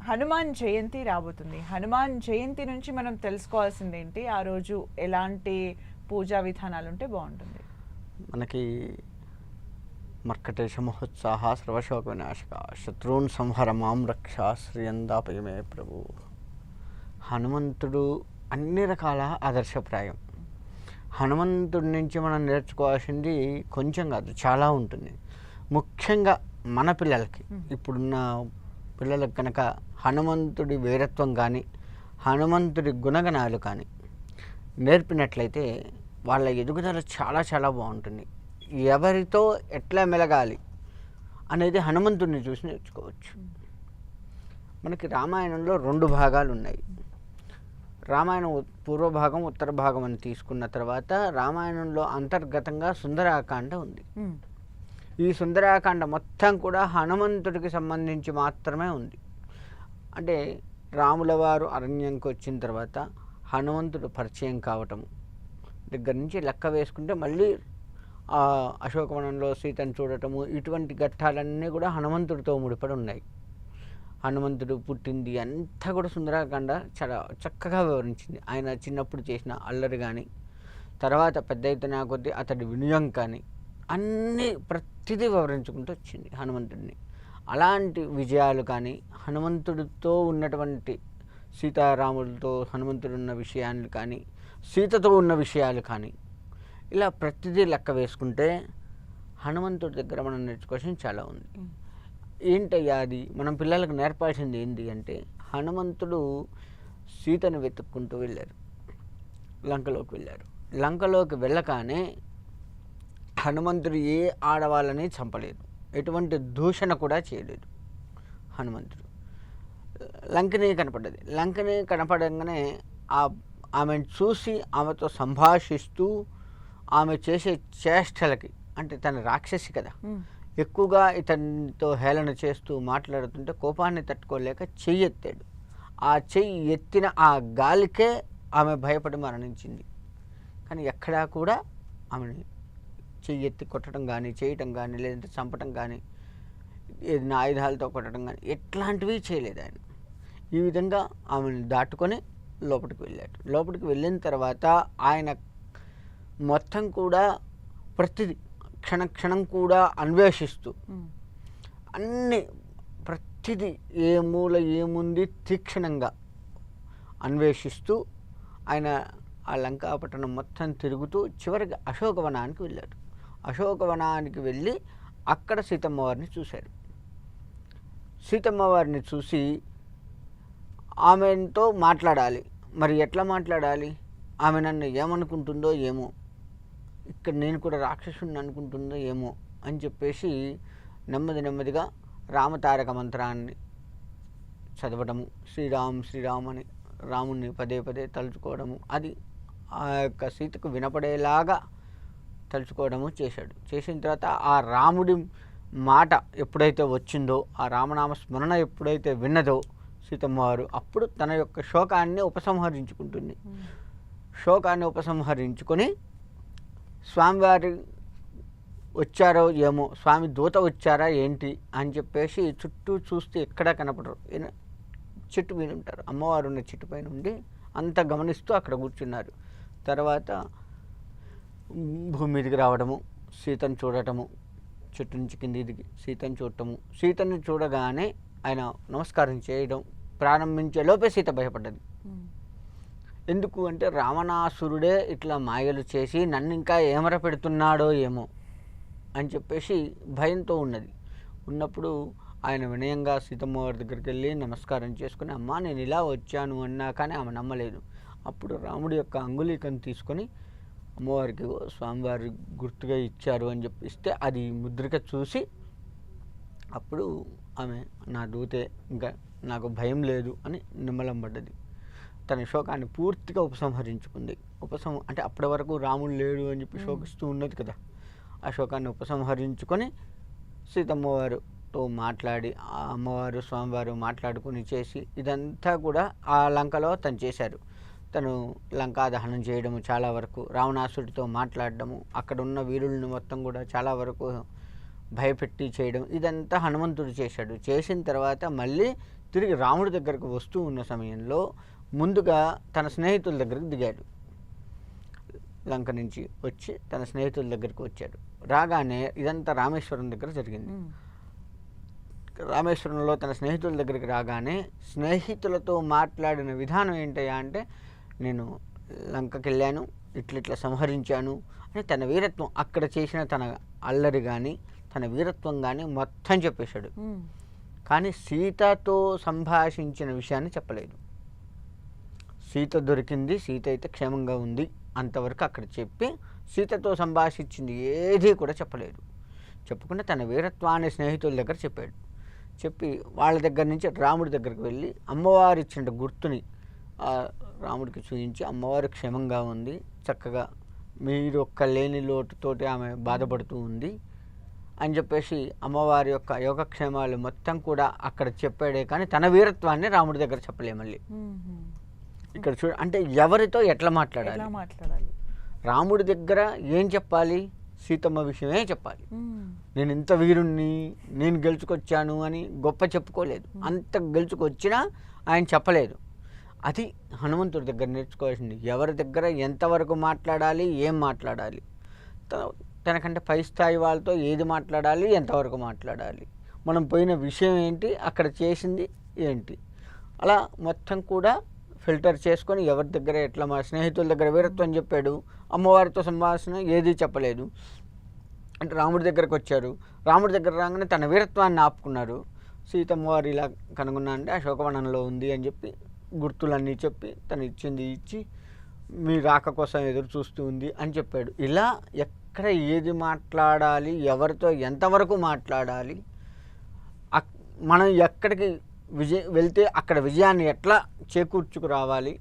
హనుమాన్ జయంతి రాబోతుంది. హనుమాన్ జయంతి నుంచి మనం తెలుసుకోవాల్సింది ఏంటి? ఆ రోజు ఎలాంటి పూజా విధానాలు ఉంటే బాగుంటుంది? మనకి మర్కటేశ మహోత్సాహ సర్వశోక వినాశక శత్రువున్ సంహర మాం రక్ష శ్రీయందాపయమే ప్రభు. హనుమంతుడు అన్ని రకాల ఆదర్శప్రాయం. హనుమంతుడి నుంచి మనం నేర్చుకోవాల్సింది కొంచెం కాదు, చాలా ఉంటుంది. ముఖ్యంగా మన పిల్లలకి, ఇప్పుడున్న పిల్లలకు కనుక హనుమంతుడి వీరత్వం కానీ హనుమంతుడి గుణగణాలు కానీ నేర్పినట్లయితే వాళ్ళ ఎదుగుదల చాలా చాలా బాగుంటుంది. ఎవరితో ఎట్లా మెలగాలి అనేది హనుమంతుడిని చూసి నేర్చుకోవచ్చు. మనకి రామాయణంలో 2 భాగాలు ఉన్నాయి. రామాయణం పూర్వ భాగం, ఉత్తర భాగం అని తీసుకున్న తర్వాత రామాయణంలో అంతర్గతంగా సుందరాకాండ ఉంది. ఈ సుందరాకాండ మొత్తం కూడా హనుమంతుడికి సంబంధించి మాత్రమే ఉంది. అంటే రాముల వారు అరణ్యంకి వచ్చిన తర్వాత హనుమంతుడు పరిచయం కావటము దగ్గర నుంచి లెక్క వేసుకుంటే మళ్ళీ అశోకవనంలో సీతను చూడటము, ఇటువంటి ఘట్టాలన్నీ కూడా హనుమంతుడితో ముడిపడి ఉన్నాయి. హనుమంతుడు పుట్టింది అంతా కూడా సుందరాకాండ చాలా చక్కగా వివరించింది. ఆయన చిన్నప్పుడు చేసిన అల్లరి కానీ, తర్వాత పెద్ద ఎత్తున కొద్దీ అతడి వినయం కానీ, అన్నీ ప్రతిదీ వివరించుకుంటూ వచ్చింది హనుమంతుడిని. అలాంటి విజయాలు కానీ, హనుమంతుడితో ఉన్నటువంటి సీతారాములతో హనుమంతుడు ఉన్న విషయాలు కానీ, సీతతో ఉన్న విషయాలు కానీ, ఇలా ప్రతిదీ లెక్క వేసుకుంటే హనుమంతుడి దగ్గర మనం నేర్చుకోవాల్సింది చాలా ఉంది. ఏంటయ్యా అది? మనం పిల్లలకు నేర్పాల్సింది ఏంటి అంటే, హనుమంతుడు సీతను వెతుక్కుంటూ వెళ్ళారు, లంకలోకి వెళ్ళారు. లంకలోకి వెళ్ళగానే హనుమంతుడు ఏ ఆడవాళ్ళని చంపలేదు, ఎటువంటి దూషణ కూడా చేయలేదు. హనుమంతుడు లంకని కనపడ్డది. లంకని కనపడంగానే ఆమెను చూసి ఆమెతో సంభాషిస్తూ ఆమె చేసే చేష్టలకి, అంటే తన రాక్షసి కదా, ఎక్కువగా ఇతనితో హేళన చేస్తూ మాట్లాడుతుంటే కోపాన్ని తట్టుకోలేక చెయ్యి ఎత్తాడు. ఆ చెయ్యి ఎత్తిన ఆ గాలికే ఆమె భయపడి మరణించింది. కానీ ఎక్కడా కూడా ఆమెని చెయ్యి ఎత్తి కొట్టడం కానీ, చేయటం కానీ, లేదంటే చంపటం కానీ, ఏదైనా ఆయుధాలతో కొట్టడం కానీ ఎట్లాంటివి చేయలేదు ఆయన. ఈ విధంగా ఆమెను దాటుకొని లోపలికి వెళ్ళాడు. లోపలికి వెళ్ళిన తర్వాత ఆయన మొత్తం కూడా ప్రతిదీ క్షణక్షణం కూడా అన్వేషిస్తూ ప్రతిదీ ఏ మూల ఏముంది తీక్షణంగా అన్వేషిస్తూ ఆయన ఆ లంకాపట్టణం మొత్తం తిరుగుతూ చివరికి అశోకవనానికి వెళ్ళాడు. అశోకవనానికి వెళ్ళి అక్కడ సీతమ్మ వారిని చూశాడు. సీతమ్మ వారిని చూసి ఆమెతో మాట్లాడాలి. మరి ఎట్లా మాట్లాడాలి? ఆమె నన్ను ఏమనుకుంటుందో ఏమో, ఇక్కడ నేను కూడా రాక్షసుని అనుకుంటుందో ఏమో అని చెప్పేసి నెమ్మదిగా రామతారక మంత్రాన్ని చదవడము, శ్రీరామ్ శ్రీరామ్ అని రాముణ్ణి పదే పదే తలుచుకోవడము, అది ఆ యొక్క సీతకు వినపడేలాగా తలుచుకోవడము చేశాడు. చేసిన తర్వాత ఆ రాముడి మాట ఎప్పుడైతే వచ్చిందో, ఆ రామనామ స్మరణ ఎప్పుడైతే విన్నదో సీతమ్మవారు, అప్పుడు తన యొక్క శోకాన్ని ఉపసంహరించుకుంటుంది. శోకాన్ని ఉపసంహరించుకొని స్వామివారి వచ్చారో ఏమో, స్వామి దూత వచ్చారా ఏంటి అని చెప్పేసి చుట్టూ చూస్తే ఎక్కడా కనపడరు. చెట్టు మీద ఉంటారు, అమ్మవారు ఉన్న చెట్టు పైన ఉండి అంత గమనిస్తూ అక్కడ కూర్చున్నారు. తర్వాత భూమి మీదకి రావడము, సీతను చూడటము, చెట్టు నుంచి కిందికి దిగి సీతను చూడటము, సీతను చూడగానే ఆయన నమస్కారం చేయడం ప్రారంభించే లోపే సీత భయపడ్డది. ఎందుకు అంటే రావణాసురుడే ఇట్లా మాయలు చేసి నన్ను ఇంకా ఏమర పెడుతున్నాడో ఏమో అని చెప్పేసి భయంతో ఉన్నప్పుడు ఆయన వినయంగా సీతమ్మ వారి దగ్గరికి వెళ్ళి నమస్కారం చేసుకుని, అమ్మా నేను ఇలా వచ్చాను అన్నా కానీ ఆమె నమ్మలేదు. అప్పుడు రాముడి యొక్క అంగుళీకను తీసుకొని అమ్మవారికి స్వామివారి గుర్తుగా ఇచ్చారు అని చెప్పిస్తే అది ముద్రిక చూసి అప్పుడు ఆమె నా దూతే, ఇంకా నాకు భయం లేదు అని నిమ్మలం పడ్డది. తన శోకాన్ని పూర్తిగా ఉపసంహరించుకుంది. అంటే అప్పటి వరకు రాముడు లేడు అని చెప్పి శోకిస్తూ ఉన్నది కదా, ఆ శోకాన్ని ఉపసంహరించుకొని సీతమ్మవారితో మాట్లాడి, ఆ అమ్మవారు స్వామివారు మాట్లాడుకుని చేసి ఇదంతా కూడా ఆ లంకలో తను చేశారు. తను లంకా దహనం చేయడము, చాలా వరకు రావణాసుడితో మాట్లాడడము, అక్కడ ఉన్న వీరులను మొత్తం కూడా చాలా వరకు భయపెట్టి చేయడం, ఇదంతా హనుమంతుడు చేశాడు. చేసిన తర్వాత మళ్ళీ తిరిగి రాముడి దగ్గరకు వస్తూ ఉన్న సమయంలో ముందుగా తన స్నేహితుల దగ్గరకు దిగాడు. లంక నుంచి వచ్చి తన స్నేహితుల దగ్గరికి వచ్చాడు. రాగానే ఇదంతా రామేశ్వరం దగ్గర జరిగింది. రామేశ్వరంలో తన స్నేహితుల దగ్గరికి రాగానే స్నేహితులతో మాట్లాడిన విధానం ఏంటయ్యా అంటే, నేను లంకకి వెళ్ళాను, ఇట్లిట్లా సంహరించాను అని తన వీరత్వం, అక్కడ చేసిన తన అల్లరి కానీ తన వీరత్వం కానీ మొత్తం చెప్పేశాడు. కానీ సీతతో సంభాషించిన విషయాన్ని చెప్పలేదు. సీత దొరికింది, సీత అయితే క్షేమంగా ఉంది అంతవరకు అక్కడ చెప్పి సీతతో సంభాషించింది ఏదీ కూడా చెప్పలేదు. చెప్పకుండా తన వీరత్వాన్ని స్నేహితుల దగ్గర చెప్పాడు. చెప్పి వాళ్ళ దగ్గర నుంచి రాముడి దగ్గరికి వెళ్ళి అమ్మవారు ఇచ్చిన గుర్తుని రాముడికి చూపించి, అమ్మవారు క్షేమంగా ఉంది, చక్కగా మీరు ఒక్క లేని లోటుతోటి ఆమె బాధపడుతూ ఉంది అని చెప్పేసి అమ్మవారి యొక్క యోగక్షేమాలు మొత్తం కూడా అక్కడ చెప్పాడే కానీ తన వీరత్వాన్ని రాముడి దగ్గర చెప్పలే. మళ్ళీ ఇక్కడ చూడ అంటే ఎవరితో ఎట్లా మాట్లాడాలి, రాముడి దగ్గర ఏం చెప్పాలి, సీతమ్మ విషయమే చెప్పాలి. నేను ఇంత వీరుణ్ణి, నేను గెలుచుకొచ్చాను అని గొప్ప చెప్పుకోలేదు. అంత గెలుచుకొచ్చినా ఆయన చెప్పలేదు. అది హనుమంతుడి దగ్గర నేర్చుకోవాల్సింది. ఎవరి దగ్గర ఎంతవరకు మాట్లాడాలి, ఏం మాట్లాడాలి, తనకంటే పై స్థాయి వాళ్ళతో ఏది మాట్లాడాలి, ఎంతవరకు మాట్లాడాలి, మనం పోయిన విషయం ఏంటి, అక్కడ చేసింది ఏంటి, అలా మొత్తం కూడా ఫిల్టర్ చేసుకొని ఎవరి దగ్గర ఎట్లా, మా స్నేహితుల దగ్గర వీరత్వం చెప్పాడు, అమ్మవారితో సంభాషణ ఏదీ చెప్పలేదు. అంటే రాముడి దగ్గరకు వచ్చారు, రాముడి దగ్గర రాగానే తన వీరత్వాన్ని ఆపుకున్నారు. సీతమ్మవారు ఇలా కనుగొన్నా అంటే అశోకవనంలో ఉంది అని చెప్పి గుర్తులన్నీ చెప్పి తను ఇచ్చింది ఇచ్చి మీ రాక కోసం ఎదురు చూస్తూ ఉంది అని చెప్పాడు. ఇలా ఎక్కడ ఏది మాట్లాడాలి, ఎవరితో ఎంతవరకు మాట్లాడాలి, మనం ఎక్కడికి వెళ్తే అక్కడ విజయాన్ని ఎట్లా చేకూర్చుకు రావాలి